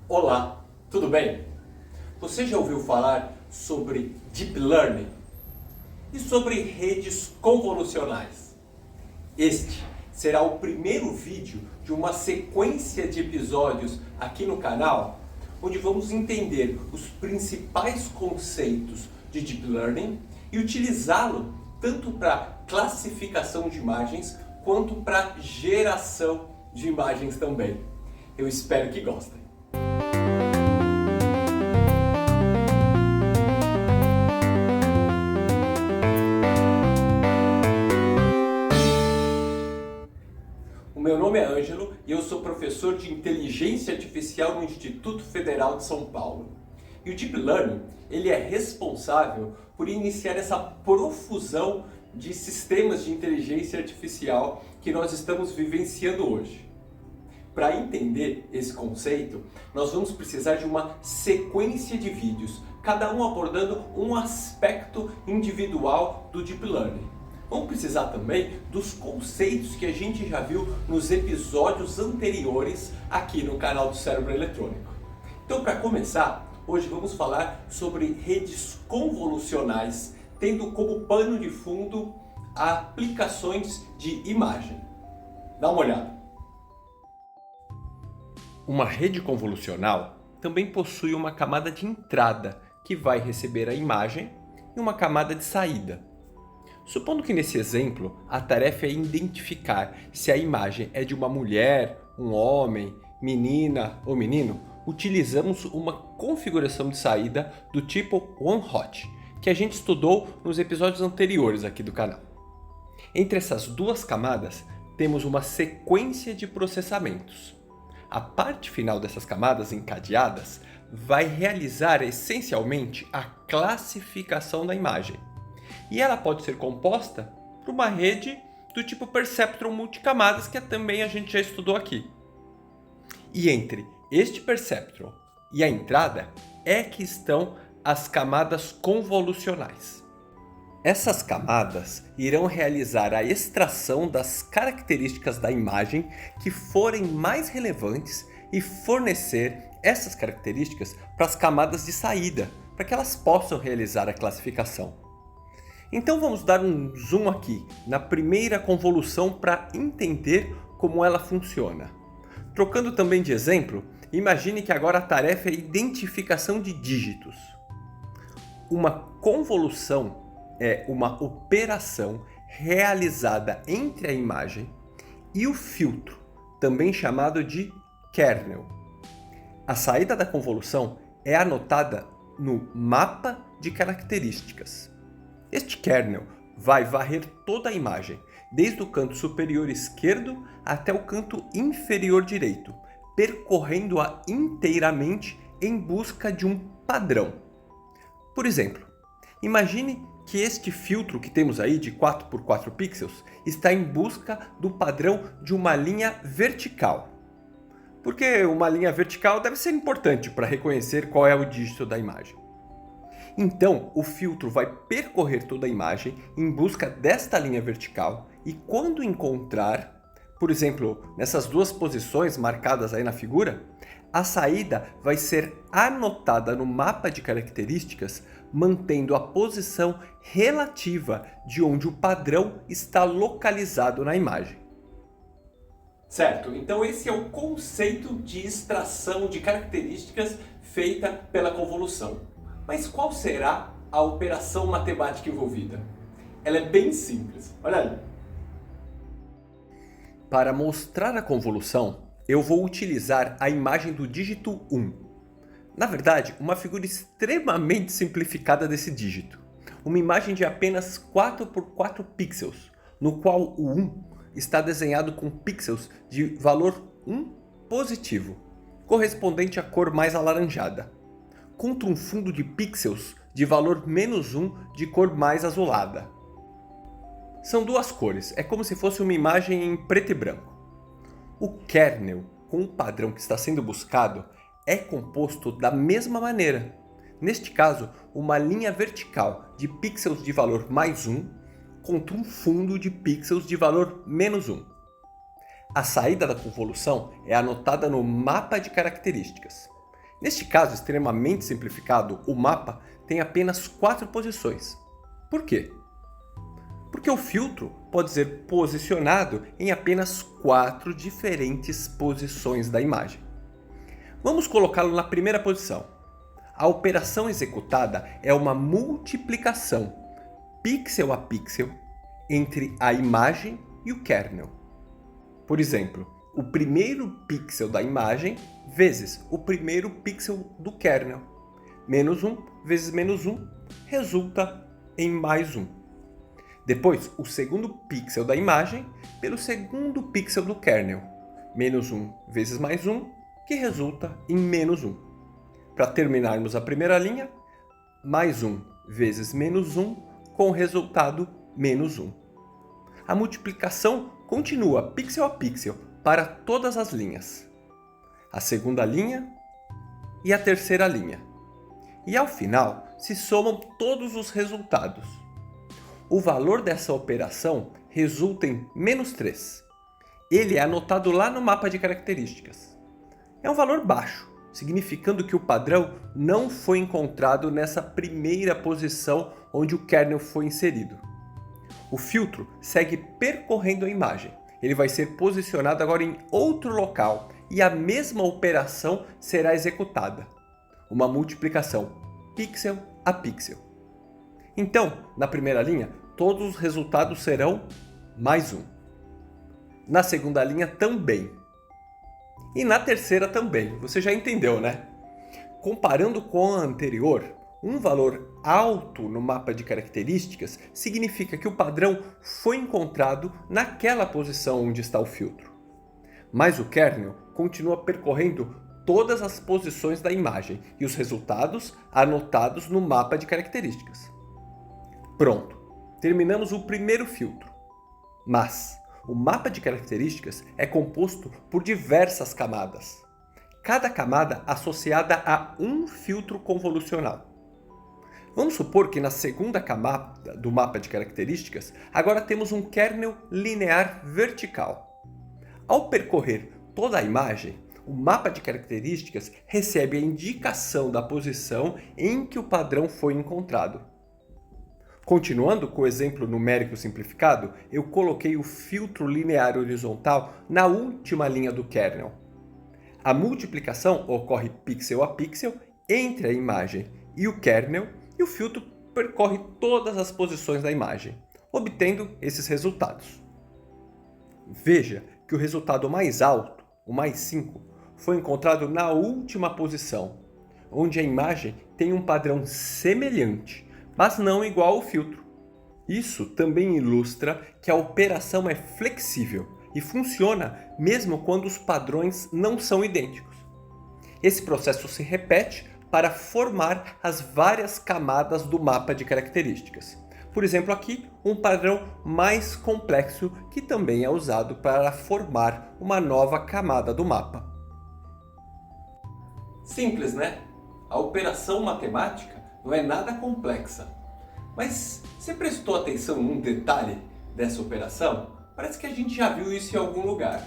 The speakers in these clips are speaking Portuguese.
Olá, tudo bem? Você já ouviu falar sobre Deep Learning e sobre redes convolucionais? Este será o primeiro vídeo de uma sequência de episódios aqui no canal, onde vamos entender os principais conceitos de Deep Learning e utilizá-lo tanto para classificação de imagens quanto para geração de imagens também. Eu espero que gostem. O meu nome é Ângelo e eu sou professor de Inteligência Artificial no Instituto Federal de São Paulo. E o Deep Learning, ele é responsável por iniciar essa profusão de sistemas de inteligência artificial que nós estamos vivenciando hoje. Para entender esse conceito, nós vamos precisar de uma sequência de vídeos, cada um abordando um aspecto individual do Deep Learning. Vamos precisar também dos conceitos que a gente já viu nos episódios anteriores aqui no canal do Cérebro Eletrônico. Então, para começar, hoje vamos falar sobre redes convolucionais, tendo como pano de fundo aplicações de imagem. Dá uma olhada. Uma rede convolucional também possui uma camada de entrada, que vai receber a imagem, e uma camada de saída. Supondo que nesse exemplo a tarefa é identificar se a imagem é de uma mulher, um homem, menina ou menino, utilizamos uma configuração de saída do tipo one-hot, que a gente estudou nos episódios anteriores aqui do canal. Entre essas duas camadas, temos uma sequência de processamentos. A parte final dessas camadas encadeadas vai realizar essencialmente a classificação da imagem. E ela pode ser composta por uma rede do tipo perceptron multicamadas, que também a gente já estudou aqui. E entre este perceptron e a entrada é que estão as camadas convolucionais. Essas camadas irão realizar a extração das características da imagem que forem mais relevantes e fornecer essas características para as camadas de saída, para que elas possam realizar a classificação. Então vamos dar um zoom aqui na primeira convolução para entender como ela funciona. Trocando também de exemplo, imagine que agora a tarefa é a identificação de dígitos. Uma convolução é uma operação realizada entre a imagem e o filtro, também chamado de kernel. A saída da convolução é anotada no mapa de características. Este kernel vai varrer toda a imagem, desde o canto superior esquerdo até o canto inferior direito, percorrendo-a inteiramente em busca de um padrão. Por exemplo, imagine que este filtro que temos aí de 4 por 4 pixels está em busca do padrão de uma linha vertical. Porque uma linha vertical deve ser importante para reconhecer qual é o dígito da imagem. Então, o filtro vai percorrer toda a imagem em busca desta linha vertical e quando encontrar, por exemplo, nessas duas posições marcadas aí na figura, a saída vai ser anotada no mapa de características, mantendo a posição relativa de onde o padrão está localizado na imagem. Certo, então esse é o conceito de extração de características feita pela convolução. Mas qual será a operação matemática envolvida? Ela é bem simples, olha ali. Para mostrar a convolução, eu vou utilizar a imagem do dígito 1. Na verdade, uma figura extremamente simplificada desse dígito. Uma imagem de apenas 4 por 4 pixels, no qual o 1 está desenhado com pixels de valor 1 positivo, correspondente à cor mais alaranjada, contra um fundo de pixels de valor -1 de cor mais azulada. São duas cores, é como se fosse uma imagem em preto e branco. O kernel, com o padrão que está sendo buscado, é composto da mesma maneira. Neste caso, uma linha vertical de pixels de valor +1 contra um fundo de pixels de valor -1. A saída da convolução é anotada no mapa de características. Neste caso extremamente simplificado, o mapa tem apenas 4 posições. Por quê? Porque o filtro pode ser posicionado em apenas 4 diferentes posições da imagem. Vamos colocá-lo na primeira posição. A operação executada é uma multiplicação, pixel a pixel, entre a imagem e o kernel. Por exemplo, o primeiro pixel da imagem vezes o primeiro pixel do kernel. Menos 1 vezes menos 1 resulta em mais 1. Depois, o segundo pixel da imagem pelo segundo pixel do kernel. Menos 1 vezes mais 1, que resulta em menos 1. Para terminarmos a primeira linha, mais 1 vezes menos 1, com o resultado menos 1. A multiplicação continua pixel a pixel para todas as linhas. A segunda linha e a terceira linha. E ao final, se somam todos os resultados. O valor dessa operação resulta em menos 3. Ele é anotado lá no mapa de características. É um valor baixo, significando que o padrão não foi encontrado nessa primeira posição onde o kernel foi inserido. O filtro segue percorrendo a imagem. Ele vai ser posicionado agora em outro local e a mesma operação será executada. Uma multiplicação pixel a pixel. Então, na primeira linha, todos os resultados serão mais 1. Na segunda linha também. E na terceira também. Você já entendeu, né? Comparando com a anterior, um valor alto no mapa de características significa que o padrão foi encontrado naquela posição onde está o filtro. Mas o kernel continua percorrendo todas as posições da imagem e os resultados anotados no mapa de características. Pronto, terminamos o primeiro filtro. Mas o mapa de características é composto por diversas camadas. Cada camada associada a um filtro convolucional. Vamos supor que na segunda camada do mapa de características, agora temos um kernel linear vertical. Ao percorrer toda a imagem, o mapa de características recebe a indicação da posição em que o padrão foi encontrado. Continuando com o exemplo numérico simplificado, eu coloquei o filtro linear horizontal na última linha do kernel. A multiplicação ocorre pixel a pixel entre a imagem e o kernel e o filtro percorre todas as posições da imagem, obtendo esses resultados. Veja que o resultado mais alto, o mais 5, foi encontrado na última posição, onde a imagem tem um padrão semelhante, mas não igual ao filtro. Isso também ilustra que a operação é flexível e funciona mesmo quando os padrões não são idênticos. Esse processo se repete para formar as várias camadas do mapa de características. Por exemplo, aqui um padrão mais complexo que também é usado para formar uma nova camada do mapa. Simples, né? A operação matemática não é nada complexa. Mas você prestou atenção num detalhe dessa operação? Parece que a gente já viu isso em algum lugar.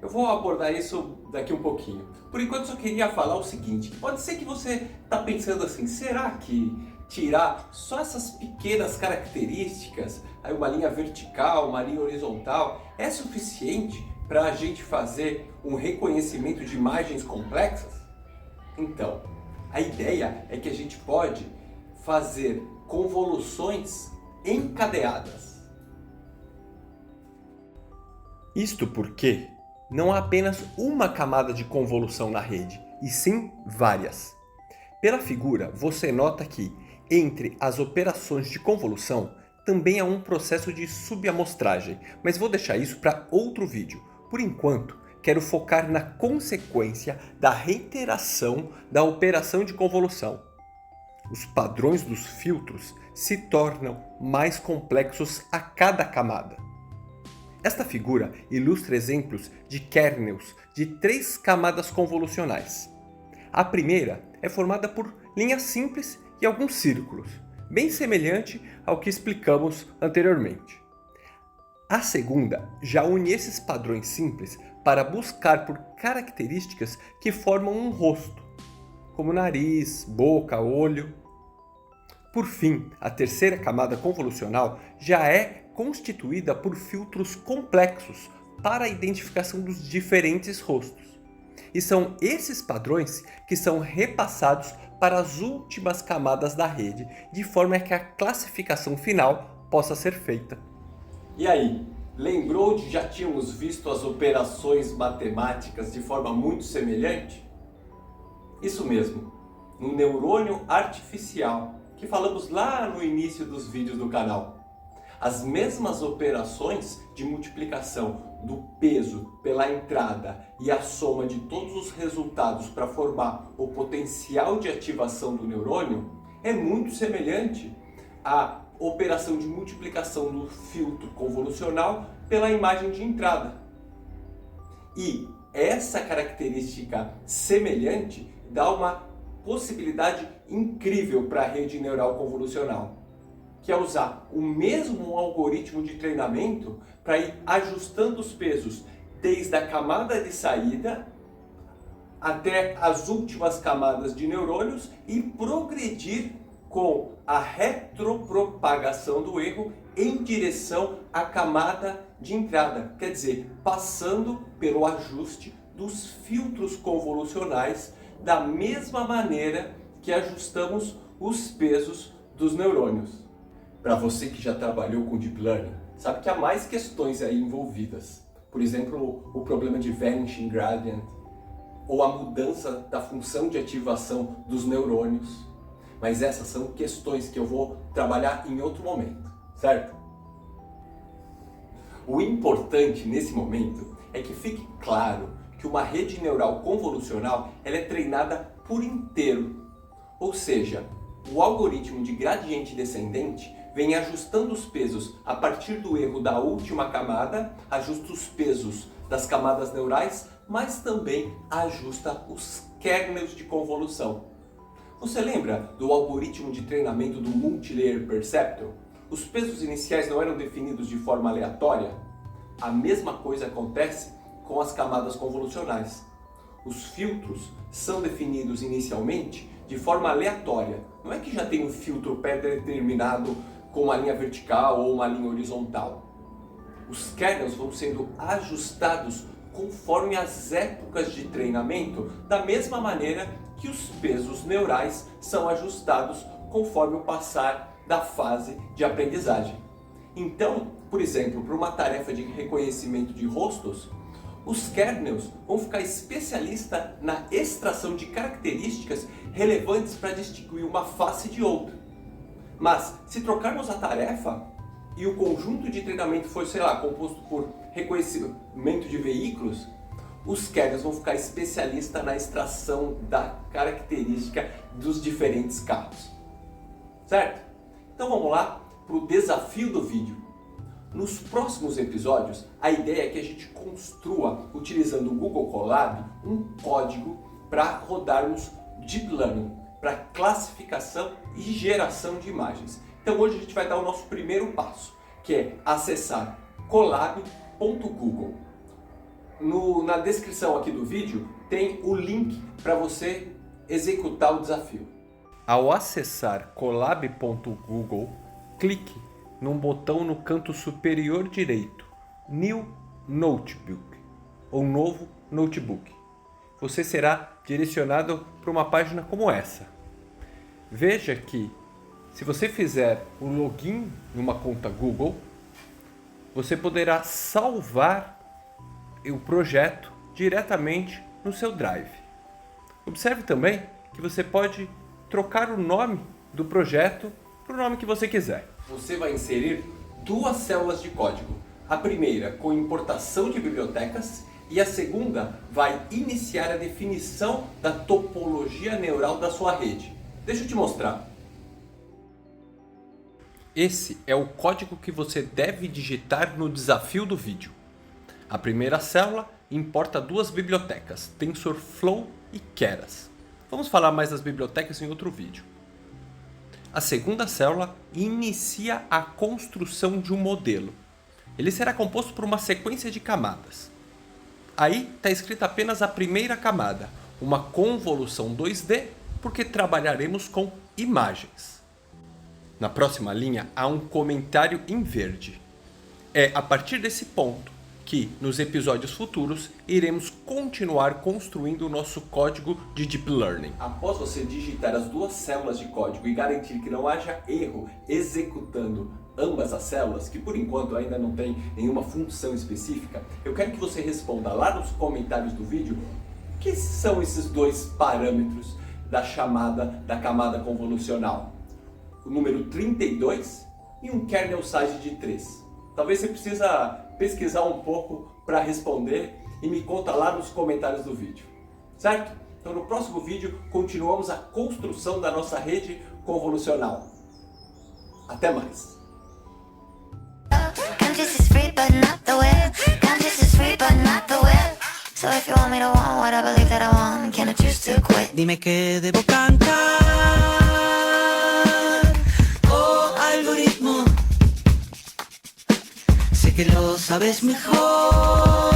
Eu vou abordar isso daqui um pouquinho. Por enquanto só queria falar o seguinte, pode ser que você está pensando assim, será que tirar só essas pequenas características, aí uma linha vertical, uma linha horizontal, é suficiente para a gente fazer um reconhecimento de imagens complexas? Então, a ideia é que a gente pode fazer convoluções encadeadas. Isto porque não há apenas uma camada de convolução na rede, e sim várias. Pela figura, você nota que, entre as operações de convolução, também há um processo de subamostragem, mas vou deixar isso para outro vídeo. Por enquanto, quero focar na consequência da reiteração da operação de convolução. Os padrões dos filtros se tornam mais complexos a cada camada. Esta figura ilustra exemplos de kernels de 3 camadas convolucionais. A primeira é formada por linhas simples e alguns círculos, bem semelhante ao que explicamos anteriormente. A segunda já une esses padrões simples para buscar por características que formam um rosto, como nariz, boca, olho. Por fim, a terceira camada convolucional já é constituída por filtros complexos para a identificação dos diferentes rostos. E são esses padrões que são repassados para as últimas camadas da rede, de forma que a classificação final possa ser feita. E aí, lembrou de já tínhamos visto as operações matemáticas de forma muito semelhante? Isso mesmo, no neurônio artificial, que falamos lá no início dos vídeos do canal. As mesmas operações de multiplicação do peso pela entrada e a soma de todos os resultados para formar o potencial de ativação do neurônio é muito semelhante à operação de multiplicação do filtro convolucional pela imagem de entrada. E essa característica semelhante dá uma possibilidade incrível para a rede neural convolucional, que é usar o mesmo algoritmo de treinamento para ir ajustando os pesos desde a camada de saída até as últimas camadas de neurônios e progredir com a retropropagação do erro em direção à camada de entrada, quer dizer, passando pelo ajuste dos filtros convolucionais da mesma maneira que ajustamos os pesos dos neurônios. Para você que já trabalhou com Deep Learning, sabe que há mais questões aí envolvidas. Por exemplo, o problema de Vanishing Gradient, ou a mudança da função de ativação dos neurônios. Mas essas são questões que eu vou trabalhar em outro momento, certo? O importante nesse momento é que fique claro que uma rede neural convolucional ela é treinada por inteiro. Ou seja, o algoritmo de gradiente descendente vem ajustando os pesos a partir do erro da última camada, ajusta os pesos das camadas neurais, mas também ajusta os kernels de convolução. Você lembra do algoritmo de treinamento do Multilayer Perceptron? Os pesos iniciais não eram definidos de forma aleatória? A mesma coisa acontece com as camadas convolucionais. Os filtros são definidos inicialmente de forma aleatória. Não é que já tem um filtro pré-determinado com uma linha vertical ou uma linha horizontal. Os kernels vão sendo ajustados conforme as épocas de treinamento, da mesma maneira que os pesos neurais são ajustados conforme o passar da fase de aprendizagem. Então, por exemplo, para uma tarefa de reconhecimento de rostos, os kernels vão ficar especialistas na extração de características relevantes para distinguir uma face de outra. Mas, se trocarmos a tarefa e o conjunto de treinamento for, composto por reconhecimento de veículos, os kernels vão ficar especialistas na extração da característica dos diferentes carros. Certo? Então vamos lá para o desafio do vídeo. Nos próximos episódios, a ideia é que a gente construa, utilizando o Google Colab, um código para rodarmos Deep Learning, para classificação e geração de imagens. Então hoje a gente vai dar o nosso primeiro passo, que é acessar colab.google. Na descrição aqui do vídeo tem o link para você executar o desafio. Ao acessar colab.google, clique num botão no canto superior direito, New Notebook, ou Novo Notebook. Você será direcionado para uma página como essa. Veja que, se você fizer o login numa conta Google, você poderá salvar o projeto diretamente no seu Drive. Observe também que você pode trocar o nome do projeto para o nome que você quiser. Você vai inserir duas células de código. A primeira com importação de bibliotecas e a segunda vai iniciar a definição da topologia neural da sua rede. Deixa eu te mostrar. Esse é o código que você deve digitar no desafio do vídeo. A primeira célula importa duas bibliotecas, TensorFlow e Keras. Vamos falar mais das bibliotecas em outro vídeo. A segunda célula inicia a construção de um modelo. Ele será composto por uma sequência de camadas. Aí está escrita apenas a primeira camada, uma convolução 2D, porque trabalharemos com imagens. Na próxima linha há um comentário em verde. É a partir desse ponto que, nos episódios futuros, iremos continuar construindo o nosso código de Deep Learning. Após você digitar as duas células de código e garantir que não haja erro executando ambas as células, que por enquanto ainda não tem nenhuma função específica, eu quero que você responda lá nos comentários do vídeo o que são esses dois parâmetros da camada convolucional. O número 32 e um kernel size de 3. Talvez você precisa pesquisar um pouco para responder e me conta lá nos comentários do vídeo, certo? Então no próximo vídeo continuamos a construção da nossa rede convolucional. Até mais! Dime que debo cantar, oh algoritmo, sé que lo sabes mejor.